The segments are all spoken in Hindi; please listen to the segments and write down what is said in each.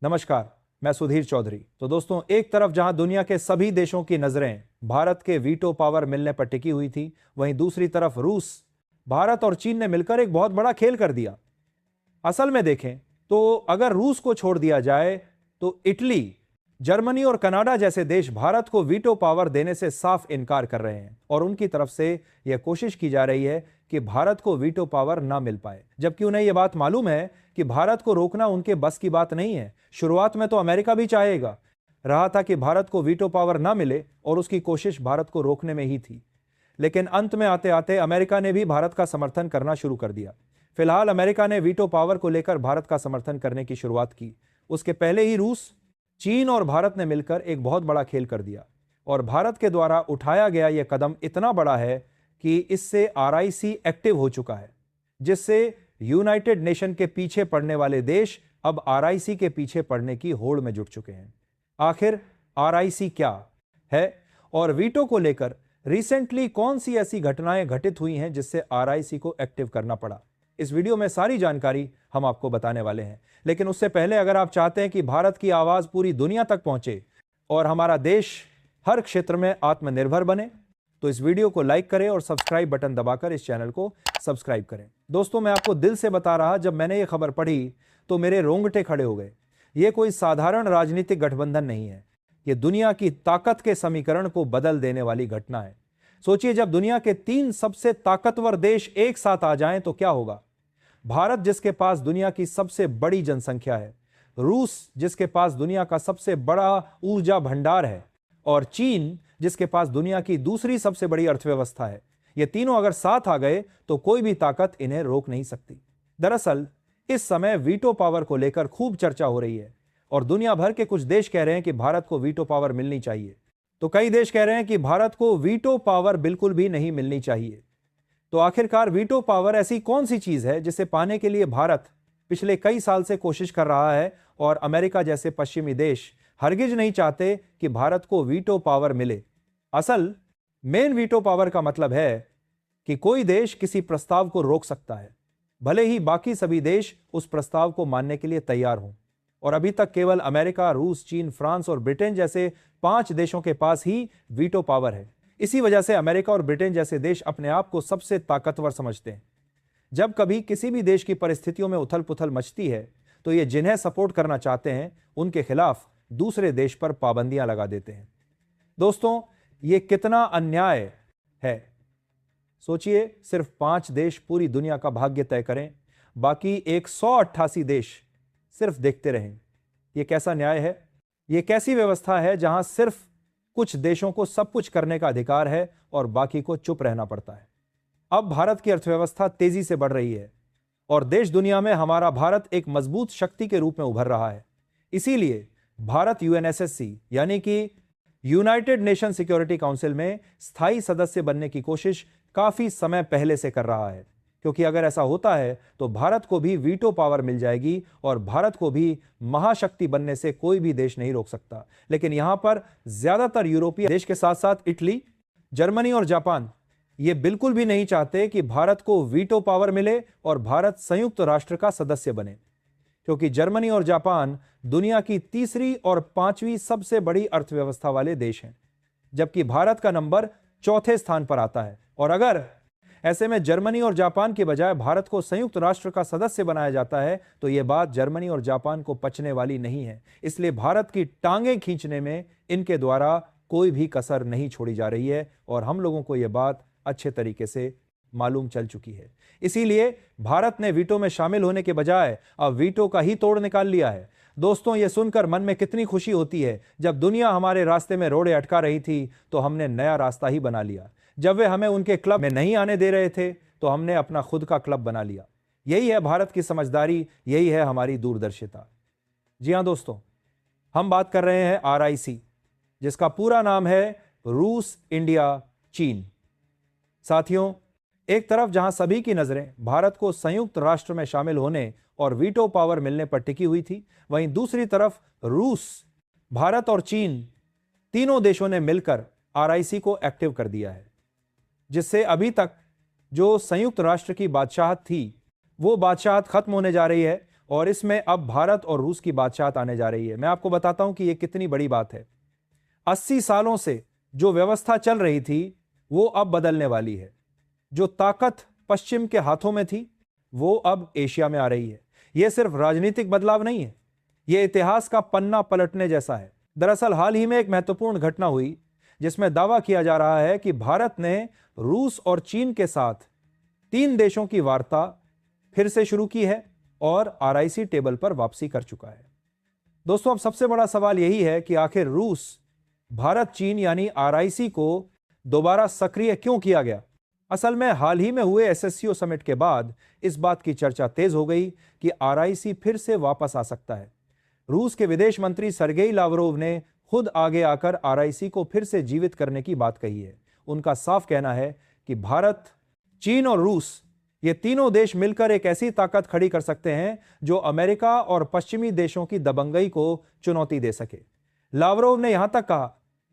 नमस्कार, मैं सुधीर चौधरी। तो दोस्तों, एक तरफ जहां दुनिया के सभी देशों की नजरें भारत के वीटो पावर मिलने पर टिकी हुई थी, वहीं दूसरी तरफ रूस, भारत और चीन ने मिलकर एक बहुत बड़ा खेल कर दिया। असल में देखें तो अगर रूस को छोड़ दिया जाए तो इटली, जर्मनी और कनाडा जैसे देश भारत को वीटो पावर देने से साफ इनकार कर रहे हैं और उनकी तरफ से यह कोशिश की जा रही है कि भारत को वीटो पावर ना मिल पाए, जबकि उन्हें यह बात मालूम है कि भारत को रोकना उनके बस की बात नहीं है। शुरुआत में तो अमेरिका भी चाहेगा रहा था कि भारत को वीटो पावर ना मिले और उसकी कोशिश भारत को रोकने में ही थी, लेकिन अंत में आते आते अमेरिका ने भी भारत का समर्थन करना शुरू कर दिया। फिलहाल अमेरिका ने वीटो पावर को लेकर भारत का समर्थन करने की शुरुआत की। उसके पहले ही रूस, चीन और भारत ने मिलकर एक बहुत बड़ा खेल कर दिया और भारत के द्वारा उठाया गया यह कदम इतना बड़ा है कि इससे आरआईसी एक्टिव हो चुका है, जिससे यूनाइटेड नेशन के पीछे पड़ने वाले देश अब आरआईसी के पीछे पड़ने की होड़ में जुट चुके हैं। आखिर आरआईसी क्या है और वीटो को लेकर रिसेंटली कौन सी ऐसी घटनाएं घटित हुई हैं जिससे आरआईसी को एक्टिव करना पड़ा, इस वीडियो में सारी जानकारी हम आपको बताने वाले हैं। लेकिन उससे पहले अगर आप चाहते हैं कि भारत की आवाज पूरी दुनिया तक पहुंचे और हमारा देश हर क्षेत्र में आत्मनिर्भर बने, तो इस वीडियो को लाइक करें और सब्सक्राइब बटन दबाकर इस चैनल को सब्सक्राइब करें। दोस्तों, मैं आपको दिल से बता रहा, जब मैंने ये खबर पढ़ी तो मेरे रोंगटे खड़े हो गए। ये कोई साधारण राजनीतिक गठबंधन नहीं है, ये दुनिया की ताकत के समीकरण को बदल देने वाली घटना है। सोचिए, जब दुनिया के 3 सबसे ताकतवर देश एक साथ आ जाएं तो क्या होगा। भारत, जिसके पास दुनिया की सबसे बड़ी जनसंख्या है, रूस, जिसके पास दुनिया का सबसे बड़ा ऊर्जा भंडार है, और चीन, जिसके पास दुनिया की दूसरी सबसे बड़ी अर्थव्यवस्था है, ये तीनों अगर साथ आ गए तो कोई भी ताकत इन्हें रोक नहीं सकती। दरअसल इस समय वीटो पावर को लेकर खूब चर्चा हो रही है और दुनिया भर के कुछ देश कह रहे हैं कि भारत को वीटो पावर मिलनी चाहिए, तो कई देश कह रहे हैं कि भारत को वीटो पावर बिल्कुल भी नहीं मिलनी चाहिए। तो आखिरकार वीटो पावर ऐसी कौन सी चीज है जिसे पाने के लिए भारत पिछले कई साल से कोशिश कर रहा है और अमेरिका जैसे पश्चिमी देश हरगिज नहीं चाहते कि भारत को वीटो पावर मिले। असल मेन वीटो पावर का मतलब है कि कोई देश किसी प्रस्ताव को रोक सकता है, भले ही बाकी सभी देश उस प्रस्ताव को मानने के लिए तैयार हों। और अभी तक केवल अमेरिका, रूस, चीन, फ्रांस और ब्रिटेन जैसे 5 देशों के पास ही वीटो पावर है। इसी वजह से अमेरिका और ब्रिटेन जैसे देश अपने आप को सबसे ताकतवर समझते हैं। जब कभी किसी भी देश की परिस्थितियों में उथल पुथल मचती है तो ये जिन्हें सपोर्ट करना चाहते हैं उनके खिलाफ दूसरे देश पर पाबंदियां लगा देते हैं। दोस्तों, ये कितना अन्याय है। सोचिए, सिर्फ 5 देश पूरी दुनिया का भाग्य तय करें, बाकी 188 देश सिर्फ देखते रहें। यह कैसा न्याय है? यह कैसी व्यवस्था है जहां सिर्फ कुछ देशों को सब कुछ करने का अधिकार है और बाकी को चुप रहना पड़ता है। अब भारत की अर्थव्यवस्था तेजी से बढ़ रही है और देश दुनिया में हमारा भारत एक मजबूत शक्ति के रूप में उभर रहा है। इसीलिए भारत यूएनएसएससी यानी कि यूनाइटेड नेशन सिक्योरिटी काउंसिल में स्थायी सदस्य बनने की कोशिश काफी समय पहले से कर रहा है, क्योंकि अगर ऐसा होता है तो भारत को भी वीटो पावर मिल जाएगी और भारत को भी महाशक्ति बनने से कोई भी देश नहीं रोक सकता। लेकिन यहां पर ज्यादातर यूरोपीय देश के साथ साथ इटली, जर्मनी और जापान ये बिल्कुल भी नहीं चाहते कि भारत को वीटो पावर मिले और भारत संयुक्त राष्ट्र का सदस्य बने, क्योंकि जर्मनी और जापान दुनिया की तीसरी और 5वीं सबसे बड़ी अर्थव्यवस्था वाले देश हैं, जबकि भारत का नंबर 4थे स्थान पर आता है। और अगर ऐसे में जर्मनी और जापान के बजाय भारत को संयुक्त राष्ट्र का सदस्य बनाया जाता है तो यह बात जर्मनी और जापान को पचने वाली नहीं है। इसलिए भारत की टांगें खींचने में इनके द्वारा कोई भी कसर नहीं छोड़ी जा रही है और हम लोगों को यह बात अच्छे तरीके से मालूम चल चुकी है। इसीलिए भारत ने वीटो में शामिल होने के बजाय अब वीटो का ही तोड़ निकाल लिया है। दोस्तों, यह सुनकर मन में कितनी खुशी होती है। जब दुनिया हमारे रास्ते में रोड़े अटका रही थी तो हमने नया रास्ता ही बना लिया। जब वे हमें उनके क्लब में नहीं आने दे रहे थे तो हमने अपना खुद का क्लब बना लिया। यही है भारत की समझदारी, यही है हमारी दूरदर्शिता। जी हां दोस्तों, हम बात कर रहे हैं आरआईसी, जिसका पूरा नाम है रूस, इंडिया, चीन। साथियों, एक तरफ जहां सभी की नजरें भारत को संयुक्त राष्ट्र में शामिल होने और वीटो पावर मिलने पर टिकी हुई थी, वहीं दूसरी तरफ रूस, भारत और चीन तीनों देशों ने मिलकर आरआईसी को एक्टिव कर दिया है, जिससे अभी तक जो संयुक्त राष्ट्र की बादशाहत थी वो बादशाहत खत्म होने जा रही है और इसमें अब भारत और रूस की बातचीत आने जा रही है। मैं आपको बताता हूं कि यह कितनी बड़ी बात है। 80 सालों से जो व्यवस्था चल रही थी वो अब बदलने वाली है। जो ताकत पश्चिम के हाथों में थी वो अब एशिया में आ रही है। यह सिर्फ राजनीतिक बदलाव नहीं है, यह इतिहास का पन्ना पलटने जैसा है। दरअसल हाल ही में एक महत्वपूर्ण घटना हुई जिसमें दावा किया जा रहा है कि भारत ने रूस और चीन के साथ 3 देशों की वार्ता फिर से शुरू की है और आरआईसी टेबल पर वापसी कर चुका है। दोस्तों, अब सबसे बड़ा सवाल यही है कि आखिर रूस भारत चीन यानी आरआईसी को दोबारा सक्रिय क्यों किया गया। असल में हाल ही में हुए एससीओ समिट के बाद इस बात की चर्चा तेज हो गई कि आरआईसी फिर से वापस आ सकता है। रूस के विदेश मंत्री सर्गेई लावरोव ने खुद आगे आकर आरआईसी को फिर से जीवित करने की बात कही है। उनका साफ कहना है कि भारत, चीन और रूस, ये तीनों देश मिलकर एक ऐसी ताकत खड़ी कर सकते हैं जो अमेरिका और पश्चिमी देशों की दबंगई को चुनौती दे सके। लावरोव ने यहां तक कहा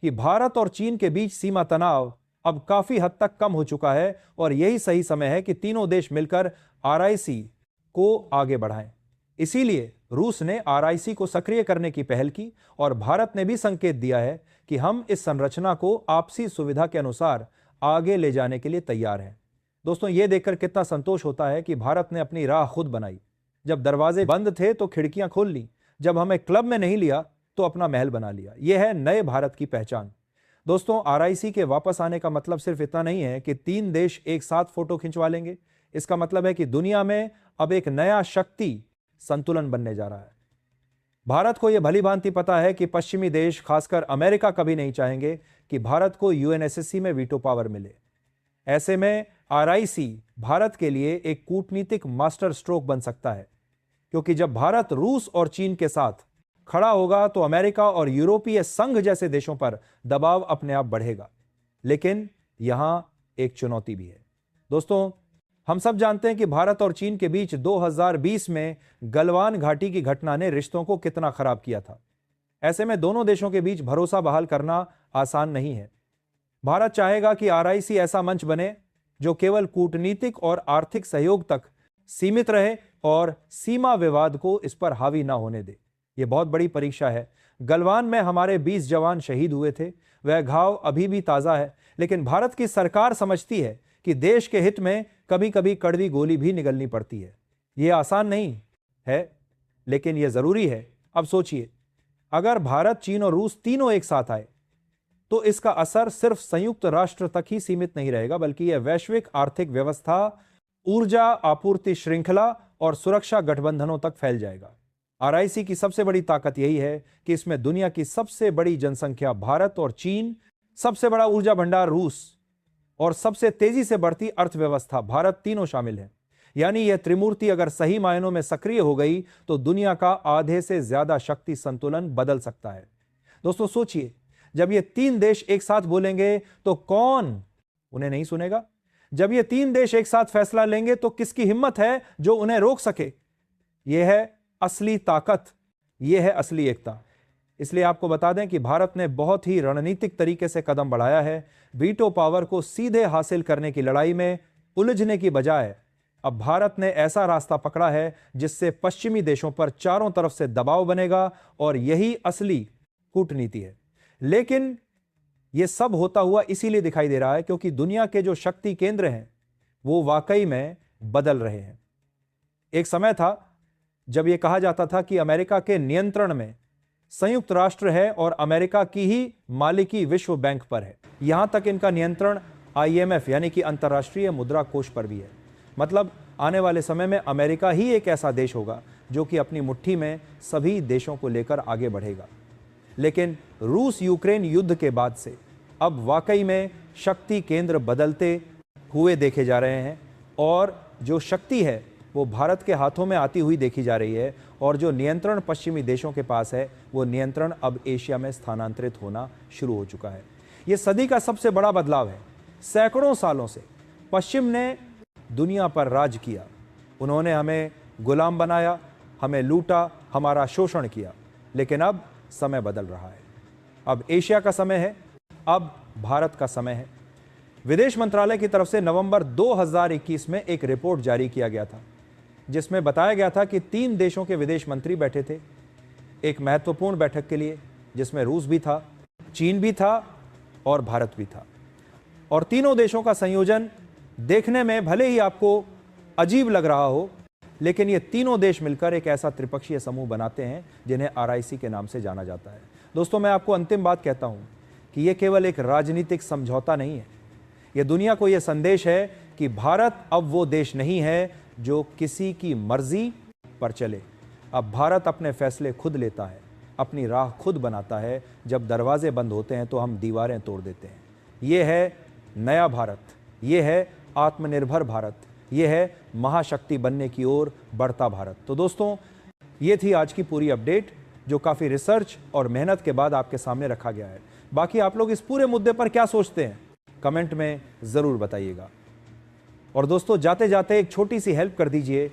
कि भारत और चीन के बीच सीमा तनाव अब काफी हद तक कम हो चुका है और यही सही समय है कि तीनों देश मिलकर आरआईसी को आगे बढ़ाएं। इसीलिए रूस ने आरआईसी को सक्रिय करने की पहल की और भारत ने भी संकेत दिया है कि हम इस संरचना को आपसी सुविधा के अनुसार आगे ले जाने के लिए तैयार हैं। दोस्तों, यह देखकर कितना संतोष होता है कि भारत ने अपनी राह खुद बनाई। जब दरवाजे बंद थे तो खिड़कियां खोल ली, जब हमें क्लब में नहीं लिया तो अपना महल बना लिया। यह है नए भारत की पहचान। दोस्तों, आरआईसी के वापस आने का मतलब सिर्फ इतना नहीं है कि 3 देश एक साथ फोटो खिंचवा लेंगे। इसका मतलब है कि दुनिया में अब एक नया शक्ति संतुलन बनने जा रहा है। भारत को यह भली भांति पता है कि पश्चिमी देश, खासकर अमेरिका, कभी नहीं चाहेंगे कि भारत को यूएनएससी में वीटो पावर मिले। ऐसे में आरआईसी भारत के लिए एक कूटनीतिक मास्टर स्ट्रोक बन सकता है, क्योंकि जब भारत रूस और चीन के साथ खड़ा होगा तो अमेरिका और यूरोपीय संघ जैसे देशों पर दबाव अपने आप बढ़ेगा। लेकिन यहां एक चुनौती भी है। दोस्तों, हम सब जानते हैं कि भारत और चीन के बीच 2020 में गलवान घाटी की घटना ने रिश्तों को कितना खराब किया था। ऐसे में दोनों देशों के बीच भरोसा बहाल करना आसान नहीं है। भारत चाहेगा कि आरआईसी ऐसा मंच बने जो केवल कूटनीतिक और आर्थिक सहयोग तक सीमित रहे और सीमा विवाद को इस पर हावी ना होने दे। यह बहुत बड़ी परीक्षा है। गलवान में हमारे 20 जवान शहीद हुए थे, वह घाव अभी भी ताजा है। लेकिन भारत की सरकार समझती है कि देश के हित में कभी कभी कड़वी गोली भी निगलनी पड़ती है। यह आसान नहीं है, लेकिन यह जरूरी है। अब सोचिए, अगर भारत, चीन और रूस तीनों एक साथ आए तो इसका असर सिर्फ संयुक्त राष्ट्र तक ही सीमित नहीं रहेगा, बल्कि यह वैश्विक आर्थिक व्यवस्था, ऊर्जा आपूर्ति श्रृंखला और सुरक्षा गठबंधनों तक फैल जाएगा। आरआईसी की सबसे बड़ी ताकत यही है कि इसमें दुनिया की सबसे बड़ी जनसंख्या भारत और चीन, सबसे बड़ा ऊर्जा भंडार रूस और सबसे तेजी से बढ़ती अर्थव्यवस्था भारत तीनों शामिल हैं। यानी यह त्रिमूर्ति अगर सही मायनों में सक्रिय हो गई तो दुनिया का आधे से ज्यादा शक्ति संतुलन बदल सकता है। दोस्तों, सोचिए, जब ये 3 देश एक साथ बोलेंगे तो कौन उन्हें नहीं सुनेगा? जब ये 3 देश एक साथ फैसला लेंगे तो किसकी हिम्मत है जो उन्हें रोक सके? यह है असली ताकत, यह है असली एकता। इसलिए आपको बता दें कि भारत ने बहुत ही रणनीतिक तरीके से कदम बढ़ाया है। वीटो पावर को सीधे हासिल करने की लड़ाई में उलझने की बजाय अब भारत ने ऐसा रास्ता पकड़ा है जिससे पश्चिमी देशों पर चारों तरफ से दबाव बनेगा और यही असली कूटनीति है। लेकिन यह सब होता हुआ इसीलिए दिखाई दे रहा है क्योंकि दुनिया के जो शक्ति केंद्र हैं वो वाकई में बदल रहे हैं। एक समय था जब यह कहा जाता था कि अमेरिका के नियंत्रण में संयुक्त राष्ट्र है और अमेरिका की ही मालिकी विश्व बैंक पर है। यहां तक इनका नियंत्रण आईएमएफ यानी कि अंतर्राष्ट्रीय मुद्रा कोष पर भी है। मतलब आने वाले समय में अमेरिका ही एक ऐसा देश होगा जो कि अपनी मुट्ठी में सभी देशों को लेकर आगे बढ़ेगा। लेकिन रूस यूक्रेन युद्ध के बाद से अब वाकई में शक्ति केंद्र बदलते हुए देखे जा रहे हैं और जो शक्ति है वो भारत के हाथों में आती हुई देखी जा रही है और जो नियंत्रण पश्चिमी देशों के पास है वो नियंत्रण अब एशिया में स्थानांतरित होना शुरू हो चुका है। ये सदी का सबसे बड़ा बदलाव है। सैकड़ों सालों से पश्चिम ने दुनिया पर राज किया, उन्होंने हमें गुलाम बनाया, हमें लूटा, हमारा शोषण किया। लेकिन अब समय बदल रहा है। अब एशिया का समय है, अब भारत का समय है। विदेश मंत्रालय की तरफ से नवंबर 2021 में एक रिपोर्ट जारी किया गया था जिसमें बताया गया था कि 3 देशों के विदेश मंत्री बैठे थे एक महत्वपूर्ण बैठक के लिए, जिसमें रूस भी था, चीन भी था और भारत भी था। और तीनों देशों का संयोजन देखने में भले ही आपको अजीब लग रहा हो, लेकिन ये तीनों देश मिलकर एक ऐसा त्रिपक्षीय समूह बनाते हैं जिन्हें RIC के नाम से जाना जाता है। दोस्तों, मैं आपको अंतिम बात कहता हूं कि यह केवल एक राजनीतिक समझौता नहीं है, यह दुनिया को यह संदेश है कि भारत अब वो देश नहीं है जो किसी की मर्जी पर चले। अब भारत अपने फैसले खुद लेता है, अपनी राह खुद बनाता है। जब दरवाजे बंद होते हैं तो हम दीवारें तोड़ देते हैं। ये है नया भारत, ये है आत्मनिर्भर भारत, ये है महाशक्ति बनने की ओर बढ़ता भारत। तो दोस्तों, ये थी आज की पूरी अपडेट जो काफ़ी रिसर्च और मेहनत के बाद आपके सामने रखा गया है। बाकी आप लोग इस पूरे मुद्दे पर क्या सोचते हैं, कमेंट में ज़रूर बताइएगा। और दोस्तों, जाते जाते एक छोटी सी हेल्प कर दीजिए